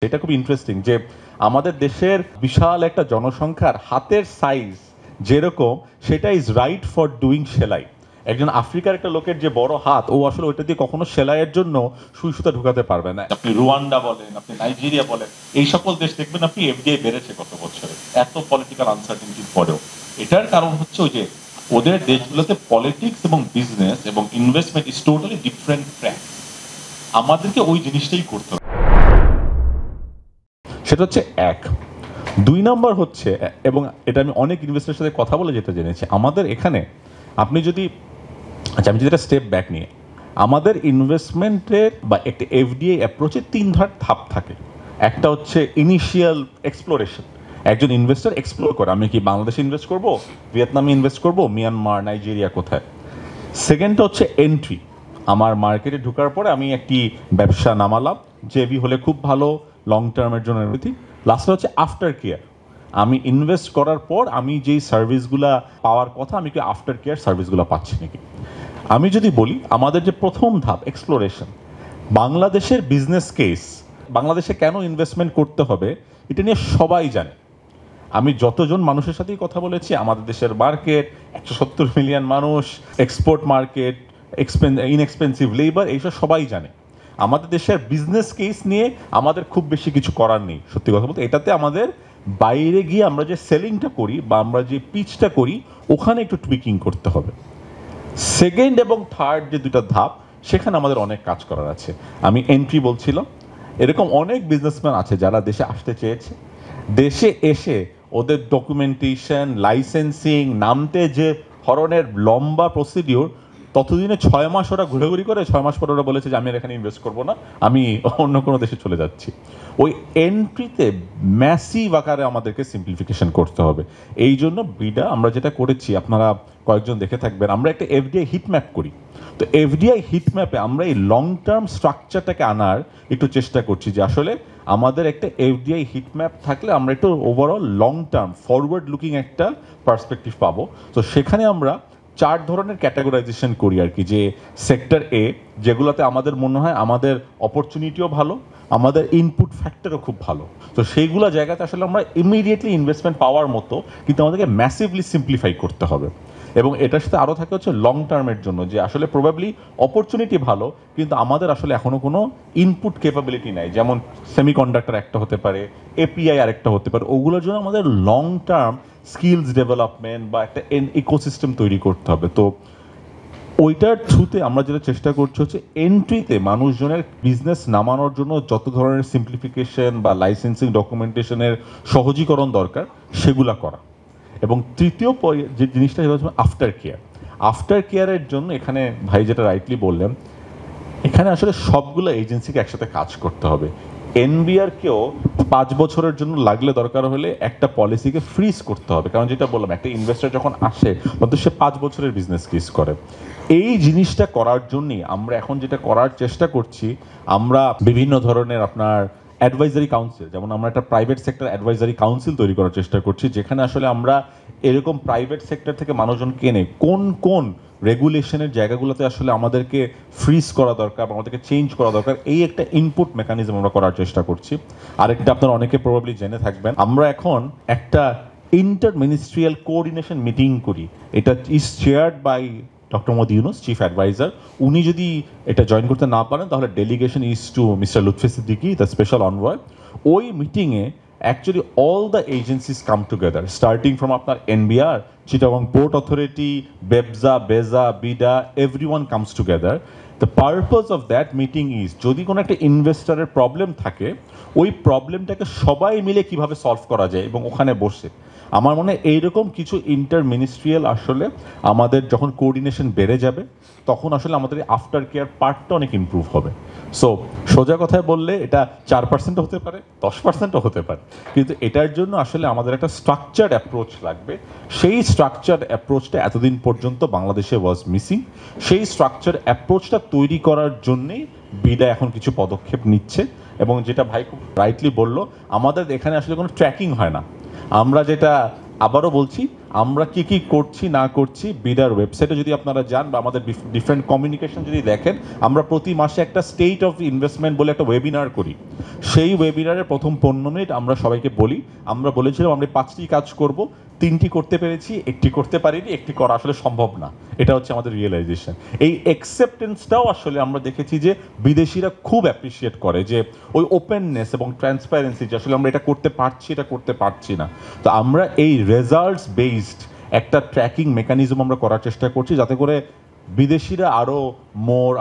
এটা খুব ইন্টারেস্টিং যে আমাদের দেশের বিশাল একটা জনসংখ্যার হাতের সাইজ যেরকম সেটা ইজ রাইট ফর ডুইং সেলাই। একজন আফ্রিকার একটা লোকের যে বড় হাত, ও আসলে ওইটা দিয়ে কখনো সেলাইয়ের জন্য সুই সুতা ঢুকাতে পারবে না। আপনি রুয়ান্ডা বলেন, আপনি নাইজেরিয়া বলেন, এই সকল দেশ দেখবেন আপনি এফডিআই বেড়েছে গত বছরে এত পলিটিক্যাল আনসার্টেনিটির পরেও। এটার কারণ হচ্ছে ওই যে ওদের দেশগুলোতে পলিটিক্স এবং বিজনেস এবং investment is totally different track. আমাদেরকে ওই জিনিসটাই করতে হবে। সেটা হচ্ছে এক। দুই নম্বর হচ্ছে, এবং এটা আমি অনেক ইনভেস্টরের সাথে কথা বলে যেটা জেনেছি, আমাদের এখানে আপনি যদি আমি যদি একটা স্টেপ ব্যাক নিয়ে, আমাদের ইনভেস্টমেন্টের বা একটা এফডিআই অ্যাপ্রোচে তিন ধাপ থাকে। একটা হচ্ছে ইনিশিয়াল এক্সপ্লোরেশন, একজন ইনভেস্টর এক্সপ্লোর করে আমি কি বাংলাদেশে ইনভেস্ট করব, ভিয়েতনামে ইনভেস্ট করব, মিয়ানমার, নাইজেরিয়া কোথায়। সেকেন্ডটা হচ্ছে এন্ট্রি, আমার মার্কেটে ঢোকার পরে আমি একটি ব্যবসা নামালাম, জেবি হলে খুব ভালো, লং টার্মের জন্য এভরিথিং। লাস্টে হচ্ছে আফটার কেয়ার, আমি ইনভেস্ট করার পর আমি যেই সার্ভিসগুলা পাওয়ার কথা আমি কি আফটার কেয়ার সার্ভিসগুলো পাচ্ছি নাকি। আমি যদি বলি আমাদের যে প্রথম ধাপ এক্সপ্লোরেশন, বাংলাদেশের বিজনেস কেস, বাংলাদেশে কেন ইনভেস্টমেন্ট করতে হবে এটা নিয়ে সবাই জানে। আমি যতজন মানুষের সাথেই কথা বলেছি, আমাদের দেশের মার্কেট 170 মিলিয়ন মানুষ, এক্সপোর্ট মার্কেট, ইনএক্সপেন্সিভ লেবার, এইসব সবাই জানে। আমাদের দেশের বিজনেস কেস নিয়ে আমাদের খুব বেশি কিছু করার নেই সত্যি কথা বলতে। এটাতে আমাদের বাইরে গিয়ে আমরা যে সেলিংটা করি বা আমরা যে পিচটা করি ওখানে একটু টুইকিং করতে হবে। সেকেন্ড এবং থার্ড যে দুটো ধাপ, সেখানে আমাদের অনেক কাজ করার আছে। আমি এন্ট্রি বলছিলাম, এরকম অনেক বিজনেসম্যান আছে যারা দেশে আসতে চেয়েছে, দেশে এসে ওদের ডকুমেন্টেশন, লাইসেন্সিং নামতে যে ধরনের লম্বা প্রসিডিওর, ততদিনে 6 মাস ওরা ঘুরেঘুরি করে, 6 মাস পর ওরা বলেছে যে আমি এখানে ইনভেস্ট করবো না, আমি অন্য কোনো দেশে চলে যাচ্ছি। ওই এন্ট্রিতে ম্যাসিভ আকারে আমাদেরকে সিম্পলিফিকেশন করতে হবে। এই জন্য বিডা আমরা যেটা করেছি, আপনারা কয়েকজন দেখে থাকবেন, আমরা একটা এফডিআই হিটম্যাপ করি। তো এফডিআই হিটম্যাপে আমরা এই লং টার্ম স্ট্রাকচারটাকে আনার একটু চেষ্টা করছি, যে আসলে আমাদের একটা এফডিআই হিটম্যাপ থাকলে আমরা একটু overall long term forward looking একটা পার্সপেক্টিভ পাবো। তো সেখানে আমরা 4 ধরনের ক্যাটাগরাইজেশন করি আর কি, যে সেক্টর এ, যেগুলোতে আমাদের মনে হয় আমাদের অপরচুনিটিও ভালো, আমাদের ইনপুট ফ্যাক্টরও খুব ভালো, তো সেইগুলো জায়গাতে আসলে আমরা ইমিডিয়েটলি ইনভেস্টমেন্ট পাওয়ার মতো, কিন্তু আমাদেরকে ম্যাসিভলি সিম্পলিফাই করতে হবে। এবং এটার সাথে আরও থাকে হচ্ছে লং টার্মের জন্য, যে আসলে প্রবাবলি অপরচুনিটি ভালো, কিন্তু আমাদের আসলে এখনও কোনো ইনপুট ক্যাপাবিলিটি নাই, যেমন সেমিকন্ডাক্টর একটা হতে পারে, এপিআই আরেকটা হতে পারে, ওগুলোর জন্য আমাদের লং টার্ম স্কিলস ডেভেলপমেন্ট বা একটা ইকোসিস্টেম তৈরি করতে হবে। তো ওইটার থ্রুতে আমরা যেটা চেষ্টা করছি হচ্ছে এন্ট্রিতে মানুষজনের বিজনেস নামানোর জন্য যত ধরনের সিম্পলিফিকেশন বা লাইসেন্সিং ডকুমেন্টেশনের সহজীকরণ দরকার সেগুলা করা। এবং তৃতীয় যে জিনিসটা সেটা হচ্ছে আফটার কেয়ার। আফটার কেয়ারের জন্য এখানে ভাই যেটা রাইটলি বললেন, এখানে আসলে সবগুলো এজেন্সিকে একসাথে কাজ করতে হবে। এনবিআরকেও 5 বছরের জন্য লাগলে দরকার হলে একটা পলিসিকে ফ্রিজ করতে হবে, কারণ যেটা বললাম একটা ইনভেস্টর যখন আসে তখন সে 5 বছরের বিজনেস কেস করে। এই জিনিসটা করার জন্যই আমরা এখন যেটা করার চেষ্টা করছি, আমরা বিভিন্ন ধরনের আপনার অ্যাডভাইজারি কাউন্সিল, যেমন আমরা একটা প্রাইভেট সেক্টর অ্যাডভাইজারি কাউন্সিল তৈরি করার চেষ্টা করছি, যেখানে আসলে আমরা এরকম প্রাইভেট সেক্টর থেকে মানুষজন কেনে কোন কোন রেগুলেশনের জায়গাগুলোতে আসলে আমাদেরকে ফ্রিজ করা দরকার, আমাদেরকে চেঞ্জ করা দরকার, এই একটা ইনপুট মেকানিজম আমরা করার চেষ্টা করছি। আরেকটা আপনারা অনেকে প্রবাবলি জেনে থাকবেন, আমরা এখন একটা ইন্টার মিনিস্ট্রিয়াল কোঅর্ডিনেশন মিটিং করি। এটা is chaired by doctor Mohammad Yunus, chief adviser. উনি যদি এটা জয়েন করতে না পারেন তাহলে delegation is to mister Lutfi Siddiqui, the special envoy. ওই মিটিংয়ে actually all the agencies come together, starting from আপনার NBR, Chittagong port authority, BEPZA, BEZA, BIDA, everyone comes together. The purpose of that meeting is, যদি কোনো একটা ইনভেস্টরের প্রবলেম থাকে, ওই প্রবলেমটাকে সবাই মিলে কিভাবে সলভ করা যায়, এবং ওখানে বসে আমার মনে হয় এইরকম কিছু ইন্টার মিনিস্ট্রিয়াল আসলে আমাদের যখন কোঅর্ডিনেশন বেড়ে যাবে তখন আসলে আমাদের আফটার কেয়ার পার্টটা অনেক ইমপ্রুভ হবে। সো সোজা কথায় বললে এটা 4% হতে পারে, 10% হতে পারে, কিন্তু এটার জন্য আসলে আমাদের একটা স্ট্রাকচার্ড অ্যাপ্রোচ লাগবে। সেই স্ট্রাকচার্ড অ্যাপ্রোচটা এতদিন পর্যন্ত বাংলাদেশে ওয়াজ মিসিং। সেই স্ট্রাকচার্ড অ্যাপ্রোচটা তৈরি করার জন্যেই বিডা এখন কিছু পদক্ষেপ নিচ্ছে। এবং যেটা ভাই খুব রাইটলি বললো, আমাদের এখানে আসলে কোনো ট্র্যাকিং হয় না। আমরা যেটা আবারও বলছি, আমরা কি কি করছি না করছি বিডার ওয়েবসাইটে যদি আপনারা যান বা আমাদের ডিফারেন্ট কমিউনিকেশন যদি দেখেন, আমরা প্রতি মাসে একটা স্টেট অফ ইনভেস্টমেন্ট বলে একটা ওয়েবিনার করি। সেই ওয়েবিনারের প্রথম 15 মিনিট আমরা সবাইকে বলি, আমরা বলেছিলাম আমরা 5টি কাজ করব, 3টি করতে পেরেছি, 1টি করতে পারিনি, 1টি করা আসলে সম্ভব না। এটা হচ্ছে আমাদের রিয়েলাইজেশন। এই অ্যাকসেপ্টেন্সটাও আসলে আমরা দেখেছি যে বিদেশিরা খুব অ্যাপ্রিসিয়েট করে, যে ওই ওপেননেস এবং ট্রান্সপারেন্সি, যে আসলে আমরা এটা করতে পারছি, এটা করতে পারছি না। তো আমরা এই রেজাল্টস বেসড একটা ট্র্যাকিং মেকানিজম আমরা করার চেষ্টা করছি, যাতে করে বিদেশিরা আরও মোর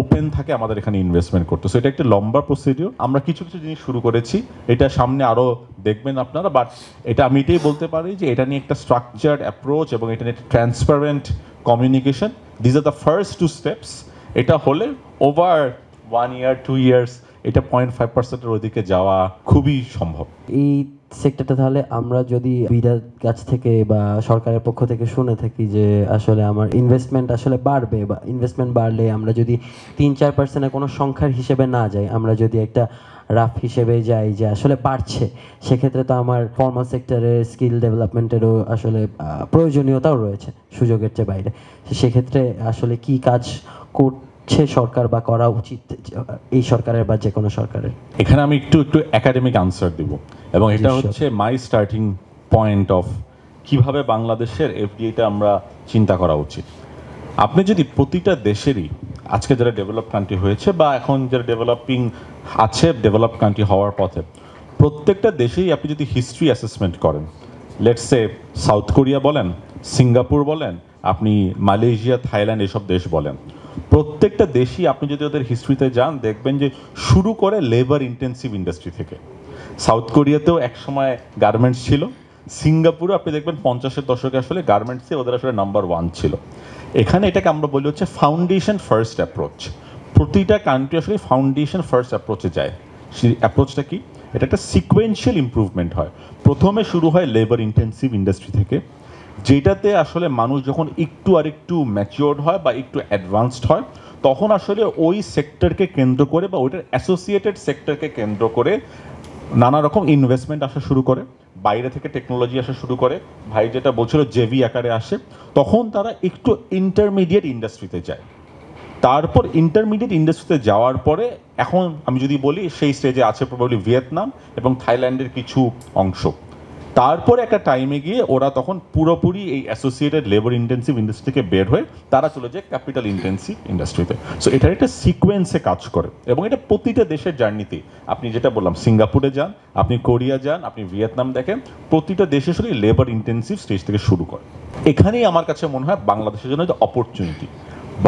ওপেন থাকে আমাদের এখানে ইনভেস্টমেন্ট করতে। সো এটা একটা লম্বা প্রসিডিওর। আমরা কিছু কিছু জিনিস শুরু করেছি, এটা সামনে আরও দেখবেন আপনারা, বাট এটা আমি এটাই বলতে পারি যে এটা নিয়ে একটা স্ট্রাকচার্ড অ্যাপ্রোচ এবং এটা নিয়ে একটা transparent communication, this are the first 2 steps. এটা হলে ওভার 1 ইয়ার 2 ইয়ার্স এটা 0.5%-এর ওদিকে যাওয়া খুবই সম্ভব। এই সেক্টরটা তাহলে আমরা যদি বিডার কাছ থেকে বা সরকারের পক্ষ থেকে শুনে থাকি যে আসলে আমার ইনভেস্টমেন্ট আসলে বাড়বে, বা ইনভেস্টমেন্ট বাড়লে আমরা যদি 3-4%-এর কোনো সংখ্যার হিসেবে না যাই, আমরা যদি একটা রাফ হিসেবে যাই যে আসলে বাড়ছে, সেক্ষেত্রে তো আমার ফর্মাল সেক্টরে স্কিল ডেভেলপমেন্টেরও আসলে প্রয়োজনীয়তাও রয়েছে সুযোগের চেয়ে বাইরে। সেক্ষেত্রে আসলে কি কাজ করছে সরকার বা করা উচিত এই সরকারের বা যে কোনো সরকারের? এখানে আমি একটু একাডেমিক আনসার দিব, এবং এটা হচ্ছে মাই স্টার্টিং পয়েন্ট অফ কিভাবে বাংলাদেশের এফডিআইটা আমরা চিন্তা করা উচিত। আপনি যদি প্রতিটা দেশেরই আজকে যারা ডেভেলপ কান্ট্রি হয়েছে বা এখন যারা ডেভেলপিং আছে, ডেভেলপ কান্ট্রি হওয়ার পথে, প্রত্যেকটা দেশেই আপনি যদি হিস্ট্রি অ্যাসেসমেন্ট করেন, লেটস সে সাউথ কোরিয়া বলেন, সিঙ্গাপুর বলেন, আপনি মালয়েশিয়া, থাইল্যান্ড এসব দেশ বলেন, প্রত্যেকটা দেশই আপনি যদি ওদের হিস্ট্রিতে যান দেখবেন যে শুরু করে লেবার ইন্টেন্সিভ ইন্ডাস্ট্রি থেকে। সাউথ কোরিয়াতেও একসময় গার্মেন্টস ছিল, সিঙ্গাপুরে আপনি দেখবেন 50-এর দশকে আসলে গার্মেন্টসে ওদের আসলে নাম্বার 1 ছিল। এখানে এটাকে আমরা বলি হচ্ছে ফাউন্ডেশন ফার্স্ট অ্যাপ্রোচ। প্রতিটা কান্ট্রি আসলে ফাউন্ডেশন ফার্স্ট অ্যাপ্রোচে যায়। সেই অ্যাপ্রোচটা কি? এটা একটা সিকোয়েন্সিয়াল ইমপ্রুভমেন্ট হয়। প্রথমে শুরু হয় লেবার ইন্টেন্সিভ ইন্ডাস্ট্রি থেকে, যেটাতে আসলে মানুষ যখন একটু আর একটু ম্যাচিওর্ড হয় বা একটু অ্যাডভান্সড হয়, তখন আসলে ওই সেক্টরকে কেন্দ্র করে বা ওইটার অ্যাসোসিয়েটেড সেক্টরকে কেন্দ্র করে নানা রকম ইনভেস্টমেন্ট আসা শুরু করে, বাইরে থেকে টেকনোলজি আসা শুরু করে। ভাই যেটা বলছিল জেভি আকারে আসে, তখন তারা একটু ইন্টারমিডিয়েট ইন্ডাস্ট্রিতে যায়। তারপর ইন্টারমিডিয়েট ইন্ডাস্ট্রিতে যাওয়ার পরে এখন আমি যদি বলি সেই স্টেজে আছে প্রবাবলি ভিয়েতনাম এবং থাইল্যান্ডের কিছু অংশ। তারপরে একটা টাইমে গিয়ে ওরা তখন পুরোপুরি এই অ্যাসোসিয়েটেড লেবার ইন্টেন্সিভ ইন্ডাস্ট্রি থেকে বের হয়ে তারা চলে যায় ক্যাপিটাল ইন্টেন্সিভ ইন্ডাস্ট্রিতে। সো এটার একটা সিকোয়েন্সে কাজ করে, এবং এটা প্রতিটা দেশের জার্নিতে। আপনি যেটা বললাম সিঙ্গাপুরে যান, আপনি কোরিয়া যান, আপনি ভিয়েতনাম দেখেন, প্রতিটা দেশে আসলে লেবার ইন্টেন্সিভ স্টেজ থেকে শুরু করে। এখানেই আমার কাছে মনে হয় বাংলাদেশের জন্য একটা অপরচুনিটি।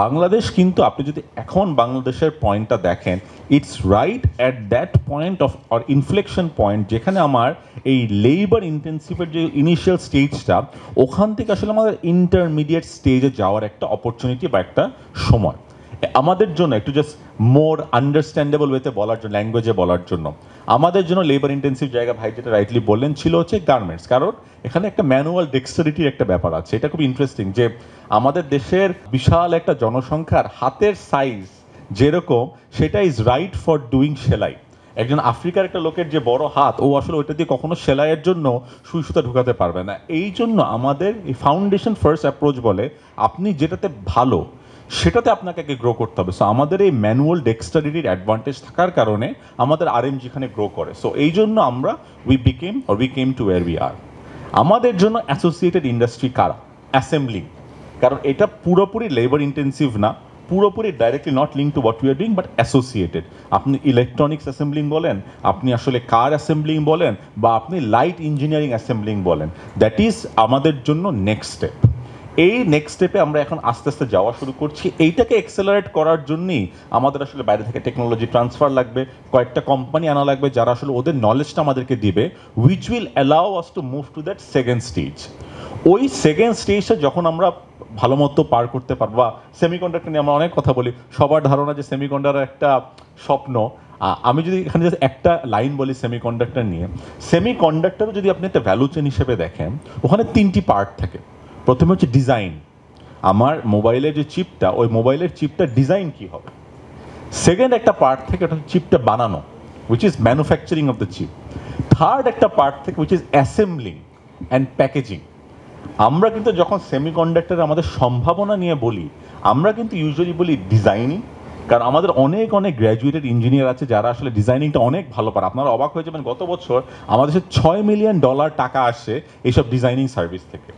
বাংলাদেশ কিন্তু আপনি যদি এখন বাংলাদেশের পয়েন্টটা দেখেন, it's right at that point of or inflection point, যেখানে আমার এই লেবার ইন্টেন্সিভের যে ইনিশিয়াল স্টেজটা, ওখান থেকে আসলে আমাদের ইন্টারমিডিয়েট স্টেজে যাওয়ার একটা অপরচুনিটি বা একটা সময় আমাদের জন্য। একটু জাস্ট মোর আন্ডারস্ট্যান্ডেবল ওয়েতে বলার জন্য, ল্যাঙ্গুয়েজে বলার জন্য, আমাদের জন্য লেবার ইন্টেন্সিভ জায়গা, ভাই যেটা রাইটলি বললেন, ছিল হচ্ছে গার্মেন্টস। কারণ এখানে একটা ম্যানুয়াল ডেক্সটারিটির একটা ব্যাপার আছে। এটা খুব ইন্টারেস্টিং যে আমাদের দেশের বিশাল একটা জনসংখ্যার হাতের সাইজ যেরকম, সেটা ইজ রাইট ফর ডুইং সেলাই। একজন আফ্রিকার একটা লোকের যে বড় হাত, ও আসলে ওইটা দিয়ে কখনো সেলাইয়ের জন্য সুই সুতা ঢুকাতে পারবে না। এই জন্য আমাদের এই ফাউন্ডেশন ফার্স্ট অ্যাপ্রোচ বলে, আপনি যেটাতে ভালো সেটাতে আপনাকে আগে গ্রো করতে হবে। সো আমাদের এই ম্যানুয়াল ডেক্সটারিটির অ্যাডভান্টেজ থাকার কারণে আমাদের আরএম যেখানে গ্রো করে, সো এই জন্য আমরা we came to wire we are. আমাদের জন্য অ্যাসোসিয়েটেড ইন্ডাস্ট্রি কারা? অ্যাসেম্বলিং। কারণ এটা পুরোপুরি লেবার ইন্টেন্সিভ না, পুরোপুরি directly not link to what we are doing, but associated. আপনি ইলেকট্রনিক্স অ্যাসেম্বলিং বলেন, আপনি আসলে কার অ্যাসেম্বলিং বলেন, বা আপনি লাইট ইঞ্জিনিয়ারিং অ্যাসেম্বলিং বলেন, দ্যাট ইজ আমাদের জন্য নেক্সট স্টেপ। এই নেক্সট স্টেপে আমরা এখন আস্তে আস্তে যাওয়া শুরু করছি। এইটাকে এক্সেলারেট করার জন্যই আমাদের আসলে বাইরে থেকে টেকনোলজি ট্রান্সফার লাগবে, কয়েকটা কোম্পানি আনা লাগবে যারা আসলে ওদের নলেজটা আমাদেরকে দিবে, which will allow us to move to that second stage. ওই সেকেন্ড স্টেজটা যখন আমরা ভালো মতো পার করতে পারবো, বা সেমিকন্ডাক্টর নিয়ে আমরা অনেক কথা বলি, সবার ধারণা যে সেমিকন্ডাক্টর একটা স্বপ্ন। আমি যদি এখানে জাস্ট একটা লাইন বলি সেমিকন্ডাক্টর নিয়ে, সেমিকন্ডাক্টরও যদি আপনি একটা ভ্যালু চেন হিসেবে দেখেন, ওখানে 3টি পার্ট থাকে। প্রথমে হচ্ছে ডিজাইন, আমার মোবাইলের যে চিপটা, ওই মোবাইলের চিপটা ডিজাইন কি হবে। সেকেন্ড একটা পার্ট থেকে, ওটা চিপটা বানানো, which is manufacturing of the chip. Third একটা পার্ট থেকে, which is assembling and packaging. আমরা কিন্তু যখন সেমিকন্ডাক্টর আমাদের সম্ভাবনা নিয়ে বলি, আমরা কিন্তু ইউজুয়ালি বলি ডিজাইনিং, কারণ আমাদের অনেক অনেক গ্র্যাজুয়েটেড ইঞ্জিনিয়ার আছে যারা আসলে ডিজাইনিংটা অনেক ভালো পারে। আপনারা অবাক হয়ে যাবেন, গত বছর আমাদের দেশে $6 মিলিয়ন টাকা আসে এইসব ডিজাইনিং সার্ভিস থেকে।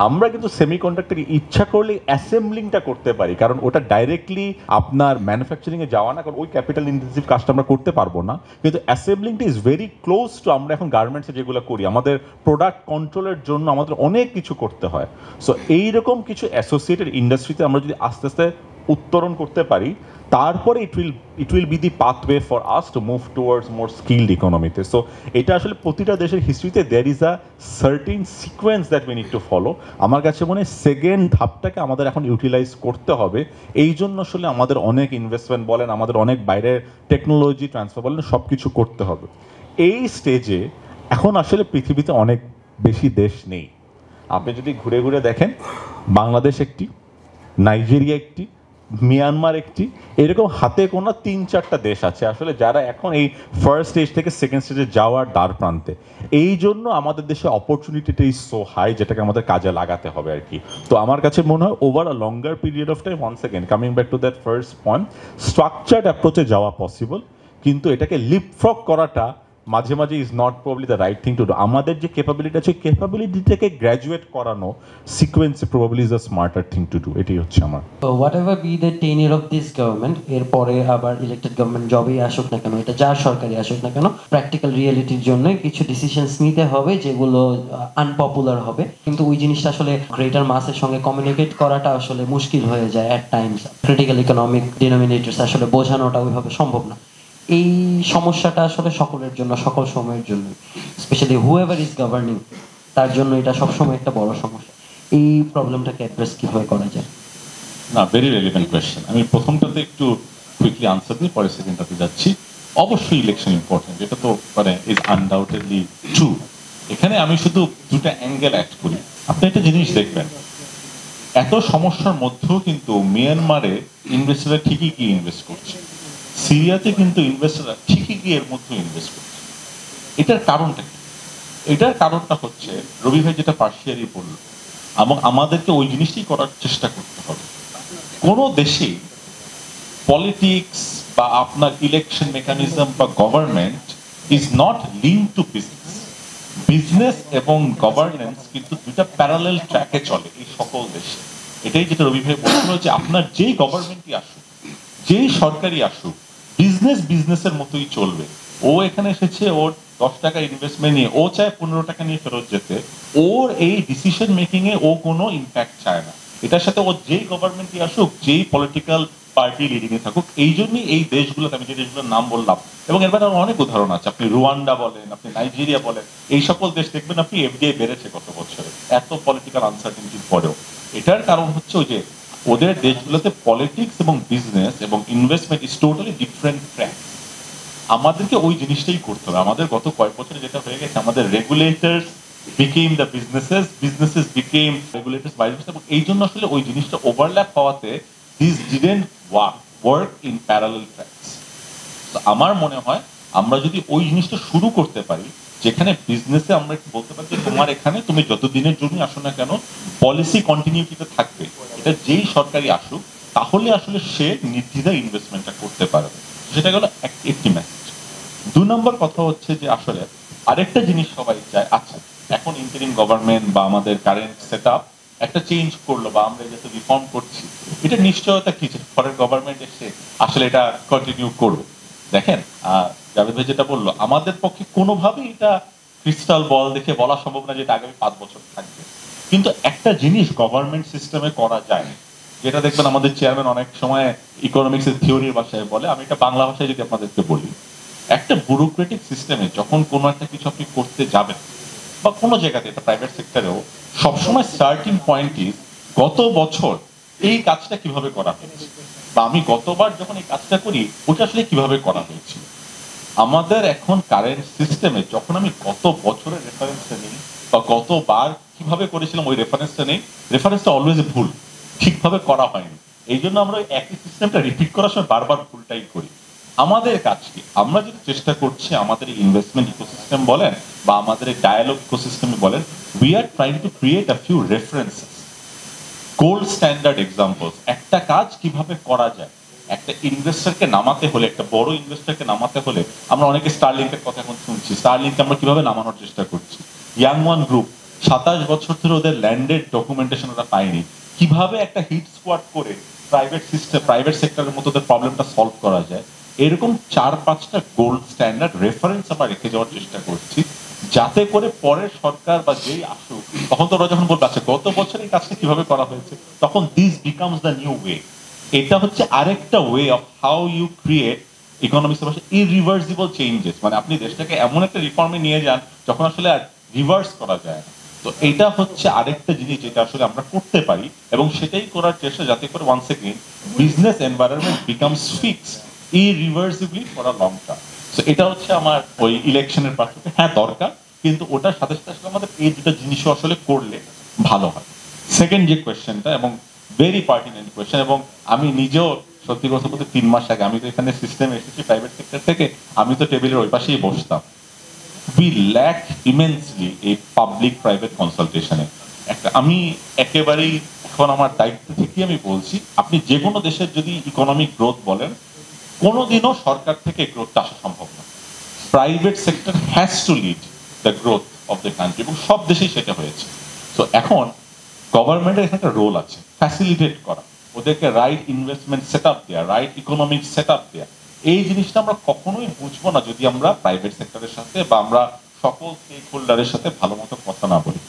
আমরা কিন্তু সেমিকন্ডাক্টর ইচ্ছা করলে অ্যাসেম্বলিংটা করতে পারি, কারণ ওটা ডাইরেক্টলি আপনার ম্যানুফ্যাকচারিংয়ে যাওয়া না, কারণ ওই ক্যাপিটাল ইন্টেন্সিভ কাজটা আমরা করতে পারবো না। কিন্তু অ্যাসেম্বলিংটা ইজ ভেরি ক্লোজ টু আমরা এখন গার্মেন্টসে যেগুলো করি, আমাদের প্রোডাক্ট কন্ট্রোলের জন্য আমাদের অনেক কিছু করতে হয়। সো এইরকম কিছু অ্যাসোসিয়েটেড ইন্ডাস্ট্রিতে আমরা যদি আস্তে আস্তে উত্তরণ করতে পারি, তারপরে it will be the pathway for us to move towards more skilled ইকোনমিতে। সো এটা আসলে প্রতিটা দেশের হিস্ট্রিতে there is a certain sequence that we need to follow. আমার কাছে মনে হয় সেকেন্ড ধাপটাকে আমাদের এখন ইউটিলাইজ করতে হবে। এই জন্য আসলে আমাদের অনেক ইনভেস্টমেন্ট বলেন, আমাদের অনেক বাইরের টেকনোলজি ট্রান্সফার বলেন, সব কিছু করতে হবে। এই স্টেজে এখন আসলে পৃথিবীতে অনেক বেশি দেশ নেই। আপনি যদি ঘুরে ঘুরে দেখেন, বাংলাদেশ একটি, নাইজেরিয়া একটি, মিয়ানমার একটি, এরকম হাতে গোনা 3-4টা দেশ আছে আসলে যারা এখন এই ফার্স্ট স্টেজ থেকে সেকেন্ড স্টেজে যাওয়ার দ্বার প্রান্তে। এই জন্য আমাদের দেশে অপরচুনিটিটা ইজ সো হাই, যেটাকে আমাদের কাজে লাগাতে হবে আর কি। তো আমার কাছে মনে হয় over a longer period of time, once again coming back to that first point, structured অ্যাপ্রোচে যাওয়া পসিবল, কিন্তু এটাকে লিপফ্রগ করাটা মাঝে মাঝে is not probably the right thing to do. আমাদের যে ক্যাপাবিলিটি আছে, ক্যাপাবিলিটিটাকে গ্র্যাজুয়েট করানো সিকোয়েন্সে probably is a smarter thing to do. এটাই হচ্ছে আমার। So whatever be the tenure of this government, এরপরে আবার ইলেক্টেড গভর্নমেন্ট জবেই আসুক না কেন, এটা যার সরকারি আসুক না কেন, প্র্যাকটিক্যাল রিয়েলিটির জন্য কিছু ডিসিশনস নিতে হবে যেগুলো আনপপুলার হবে, কিন্তু ওই জিনিসটা আসলে গ্রেটার মাসের সঙ্গে কমিউনিকেট করাটা আসলে মুশকিল হয়ে যায় অ্যাট টাইমস। ক্রিটিক্যাল ইকোনমিক ডিনোমিনেটরস আসলে বোঝানোটা ওইভাবে সম্ভব না। এই সমস্যাটা আসলে সকলের জন্য, সকল সময়ের জন্য, স্পেশালি হুএভার ইজ গভর্নিং, তার জন্য এটা সবসময় একটা বড় সমস্যা। এই প্রবলেমটাকে অ্যাড্রেস কিভাবে করা যায়? না, ভেরি রেলিভেন্ট কোয়েশ্চেন। আমি প্রথমটাতে একটু কুইকলি আনসার দিই, পরে সেকেন্ডটাতে যাচ্ছি। অবশ্যই ইলেকশন ইম্পর্টেন্ট, এটা তো মানে ইজ আনডাউটেডলি ট্রু। এখানে আমি শুধু দুটা অ্যাঙ্গেল অ্যাড করি। আপনি একটা জিনিস দেখবেন, এত সমস্যার মধ্যেও কিন্তু মিয়ানমারে ইনভেস্টররা ঠিকই গিয়ে ইনভেস্ট করছে, সিরিয়াতে কিন্তু ইনভেস্টররা ঠিকই গিয়ে এর মধ্যে ইনভেস্ট করছে। এটার কারণটা কি? এটার কারণটা হচ্ছে রবি ভাই যেটা পার্সিয়ালি বলল, এবং আমাদেরকে ওই জিনিসটাই করার চেষ্টা করতে হবে। কোনো দেশে পলিটিক্স বা আপনার ইলেকশন মেকানিজম বা government is not link to business. Business এবং গভর্নেন্স কিন্তু দুইটা প্যারালেল ট্র্যাকে চলে এই সকল দেশে। এটাই যেটা রবি ভাই বলছিল, যে আপনার যেই গভর্নমেন্টই আসুক, যেই সরকারই আসুক, বিজনেস বিজনেসের মতোই চলবে। ও এখানে এসেছে, ওর 10 টাকা ইনভেস্টমেন্ট নিয়ে ও চায় 15 টাকা নিয়ে ফেরত যেতে। ওর এই ডিসিশন মেকিং এ ও কোনো ইম্প্যাক্ট চায় না। এটার সাথে ও যেই গভর্নমেন্টই আসুক, যেই পলিটিক্যাল পার্টি লিডিং এ থাকুক, এই জন্যই এই দেশগুলোতে আমি যে দেশগুলোর নাম বললাম, এবং এর বাইরে অনেক উদাহরণ আছে। আপনি রুয়ান্ডা বলেন, আপনি নাইজেরিয়া বলেন, এই সকল দেশ দেখবেন আপনি এফডিআই বেড়েছে গত বছরে এত পলিটিক্যাল আনসার্টেনিটির পরেও। এটার কারণ হচ্ছে ওই যে ওদের দেশগুলোতে পলিটিক্স এবং বিজনেস এবং investment is totally different track. আমাদেরকে ওই জিনিসটাই করতে হবে। আমাদের গত কয়েক বছরে যেটা হয়ে গেছে, আমাদের regulators became the businesses became regulators by business, এবং এই জন্য আসলে ওই জিনিসটা ওভারল্যাপ হওয়াতে these didn't work in parallel tracks। তো আমার মনে হয় আমরা যদি ওই জিনিসটা শুরু করতে পারি, যেখানে বিজনেসে আমরা বলতে পারি যে তোমার এখানে তুমি যত দিনের জন্য আসো না কেন পলিসি কন্টিনিউটিতে থাকবে, এটা যেই সরকারি আসুক, তাহলে আসলে সে নির্দ্বিধায় ইনভেস্টমেন্টটা করতে পারবে। সেটা গেল একটি মেসেজ। 2 নম্বর কথা হচ্ছে যে আসলে আরেকটা জিনিস সবাই চায়, আচ্ছা এখন ইন্টারিম গভর্নমেন্ট বা আমাদের কারেন্ট সেটআপ একটা চেঞ্জ করলো, বা আমরা যেহেতু রিফর্ম করছি, এটা নিশ্চয়তা কি যে ফরেন গভর্নমেন্ট এসে আসলে এটা কন্টিনিউ করবে। দেখেন জাভেদ ভাই যেটা বললো, আমাদের পক্ষে কোনোভাবেই এটা ক্রিস্টাল বল দেখে বলা সম্ভব না যে এটা আগামী 5 বছর থাকবে। কিন্তু একটা জিনিস গভর্নমেন্ট সিস্টেমে করা যায়, যেটা দেখবেন আমাদের চেয়ারম্যান অনেক সময় ইকোনমিক্স এর থিওরির ভাষায় বলে, আমি এটা বাংলা ভাষায় যদি আপনাদেরকে বলি, একটা ব্যুরোক্রেটিক সিস্টেমে যখন কোনো একটা কিছু আপনি করতে যাবেন, বা কোনো জায়গাতে, এটা প্রাইভেট সেক্টরেও, সবসময় স্টার্টিং পয়েন্ট ইজ গত বছর এই কাজটা কিভাবে করা হয়েছে, বা আমি গতবার যখন এই কাজটা করি ওটা আসলে কিভাবে করা হয়েছিল। আমাদের এখন কারেন্ট সিস্টেমে যখন আমি গত বছরের রেফারেন্সটা নিই, বা গতবার কিভাবে করেছিলাম ওই রেফারেন্সটা নেই, রেফারেন্সটা অলওয়েজ ভুল, ঠিকভাবে করা হয়নি। এই জন্য আমরা ওই একই সিস্টেমটা রিপিট করার সময় বারবার ভুলটাই করি। আমাদের কাজ কি, আমরা যদি চেষ্টা করছি আমাদের ইনভেস্টমেন্ট ইকোসিস্টেম বলেন বা আমাদের ডায়ালগ ইকোসিস্টেম বলেন, we are trying to create a few references, gold standard examples, একটা কাজ কিভাবে করা যায়। একটা ইনভেস্টরকে নামাতে হলে, একটা বড় ইনভেস্টরকে নামাতে হলে, আমরা অনেকে স্টারলিংকের কথা এখন শুনছি, স্টারলিংকে আমরা কিভাবে নামানোর চেষ্টা করছি। ইয়াং ওয়ান গ্রুপ 27 বছর ধরে ওদের ল্যান্ডেড ডকুমেন্টেশন ওরা পায়নি, কিভাবে একটা হিট স্কোয়াড করে প্রাইভেট সেক্টরের মতো ওদের প্রবলেমটা সলভ করা যায়। এরকম 4-5টা গোল্ড স্ট্যান্ডার্ড রেফারেন্স আমরা রেখে যাওয়ার চেষ্টা করছি, যাতে করে পরের সরকার বা যেই আসুক তখন তো ওরা যখন বলবে আচ্ছা গত বছর এই কাজটা কিভাবে করা হয়েছে, তখন this becomes the new way. এটা হচ্ছে আরেকটা way of how you create economics এর ভাষায় ইরিভার্সিবল চেঞ্জেস, মানে আপনি দেশটাকে এমন একটা রিফর্মে নিয়ে যান যখন আসলে আর রিভার্স করা যায় না। তো এটা হচ্ছে আরেকটা জিনিস যেটা আসলে আমরা করতে পারি, এবং সেটাই করার চেষ্টা, যাতে করে once again business environment becomes fixed irreversibly for a long term. তো এটা হচ্ছে আমার ওই ইলেকশনের পার্থক্য। হ্যাঁ দরকার, কিন্তু ওটার সাথে সাথে আসলে আমাদের এই দুটো জিনিসও আসলে করলে ভালো হয়। সেকেন্ড যে কোয়েশ্চেনটা, এবং ভেরি পার্টিনেন্ট কোয়েশ্চেন, এবং আমি নিজেও সত্যি কথা বলতে 3 মাস আগে আমি তো এখানে সিস্টেমে এসেছি প্রাইভেট সেক্টর থেকে, আমি তো টেবিলের ওই পাশেই বসতাম। উই ল্যাক ইমেন্সলি এই পাবলিক প্রাইভেট কনসালটেশনে। আমি একেবারেই এখন আমার দায়িত্ব থেকে আমি বলছি, আপনি যে কোনো দেশের যদি ইকোনমিক গ্রোথ বলেন, কোনোদিনও সরকার থেকে গ্রোথটা আসা সম্ভব না। Private sector has to lead the growth of the country, এবং সব দেশেই সেটা হয়েছে। তো এখন গভর্নমেন্টের এখানে একটা রোল আছে, ফ্যাসিলিটেট করা, ওদেরকে রাইট ইনভেস্টমেন্ট সেট আপ দেওয়া, রাইট ইকোনমিক সেট আপ দেওয়া। এই জিনিসটা আমরা কখনোই বুঝবো না যদি আমরা প্রাইভেট সেক্টরের সাথে বা আমরা সকল স্টেক হোল্ডারের সাথে ভালো মতো কথা না বলি।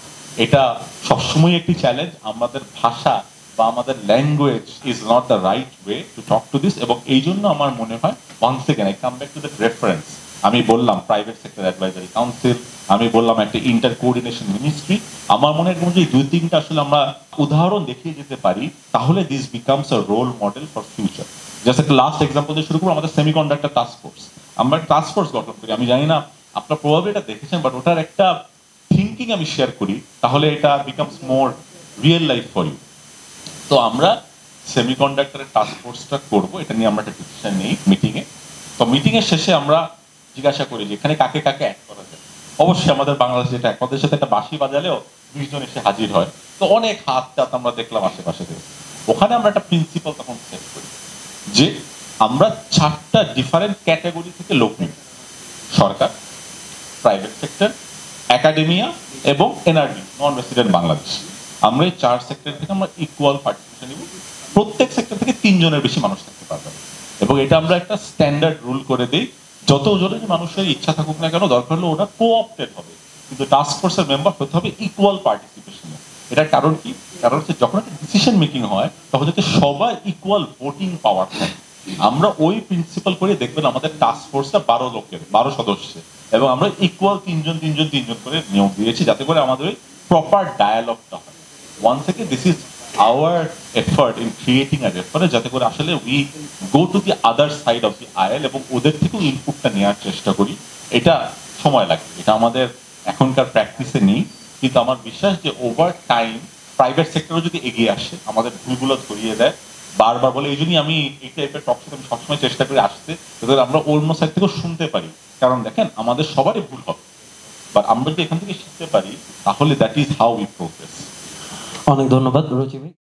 এটা সবসময় একটি চ্যালেঞ্জ। আমাদের ভাষা বা আমাদের language is not the right way to talk to this, এবং এই জন্য আমার মনে হয় once again I come back to the reference. আমি বললাম প্রাইভেট সেক্টর অ্যাডভাইজারি কাউন্সিল, আমি বললাম একটা ইন্টার কোঅর্ডিনেশন মিনিস্ট্রি। আমার মনে হয় যদি 2-3টা আসলে আমরা উদাহরণ দেখিয়ে যেতে পারি, তাহলে this becomes a role model for future. Just একটা লাস্ট এক্সাম্পল দিয়ে শুরু করবো, আমাদের সেমিকন্ডাক্টর টাস্ক ফোর্স। আমরা টাস্ক ফোর্স গঠন করি, আমি জানি না আপনারা প্রবাবলি এটা দেখেছেন, বাট ওটার একটা থিঙ্কিং আমি শেয়ার করি, তাহলে এটা becomes more real life for you. তো আমরা সেমিকন্ডাক্টরের টাস্ক ফোর্সটা করবো, এটা নিয়ে আমরা একটা ডিসিশন নেই মিটিংয়ে। তো মিটিংয়ের শেষে আমরা জিজ্ঞাসা করি যে এখানে কাকে কাকে অ্যাড করা যায়। অবশ্যই আমাদের বাংলাদেশে যেটা একদের সাথে একটা বাঁশি বাজালেও 20 জন এসে হাজির হয়, তো অনেক হাত টাত আমরা দেখলাম আশেপাশে। ওখানে আমরা একটা প্রিন্সিপাল তখন সেট করি যে আমরা 4টা ডিফারেন্ট ক্যাটাগরি থেকে লোক নিব, সরকার, প্রাইভেট সেক্টর, একাডেমিয়া এবং এনআরবি, নন রেসিডেন্ট বাংলাদেশ। আমরা এই 4 সেক্টর থেকে আমরা ইকুয়াল পার্টিসিপেশন নিব। প্রত্যেক সেক্টর থেকে 3 জনের বেশি মানুষ থাকতে পারবে, এবং এটা আমরা একটা স্ট্যান্ডার্ড রুল করে দিই। যত জনের মানুষের ইচ্ছা থাকুক না কেন, দরকার হলে ওটা কোঅপটেড হবে, কিন্তু টাস্ক ফোর্সের মেম্বার হতে হবে ইকুয়াল পার্টিসিপেশনে। এটার কারণ কি? কারণ হচ্ছে যখন একটা ডিসিশন মেকিং হয় তখন যাতে সবাই ইকুয়াল ভোটিং পাওয়ার থাকে। আমরা ওই প্রিন্সিপাল করে দেখবেন আমাদের টাস্ক ফোর্সটা 12 সদস্যের, এবং আমরা ইকুয়াল 3 জন করে নিয়োগ দিয়েছি, যাতে করে আমাদের ওই প্রপার ডায়ালগটা হয়। ওয়ান থেকে this is our effort in creating a reference, যাতে করে আসলে we go to the other side of the আইল, এবং ওদের থেকেও ইনপুটটা নেওয়ার চেষ্টা করি। এটা সময় লাগে, এটা আমাদের এখনকার প্র্যাকটিসে নেই, কিন্তু আমার বিশ্বাস যে ওভার টাইম প্রাইভেট সেক্টরও যদি এগিয়ে আসে, আমাদের ভুলগুলো ধরিয়ে দেয়, বারবার বলে। এই জন্যই আমি এই টাইপের টক শোতে আমি সবসময় চেষ্টা করি আসতে, যাতে আমরা অন্য সাইড থেকেও শুনতে পারি। কারণ দেখেন আমাদের সবারই ভুল হবে, বাট আমরা যদি এখান থেকে শিখতে পারি, তাহলে that is how we progress. অনেক ধন্যবাদ রুচি ভাই।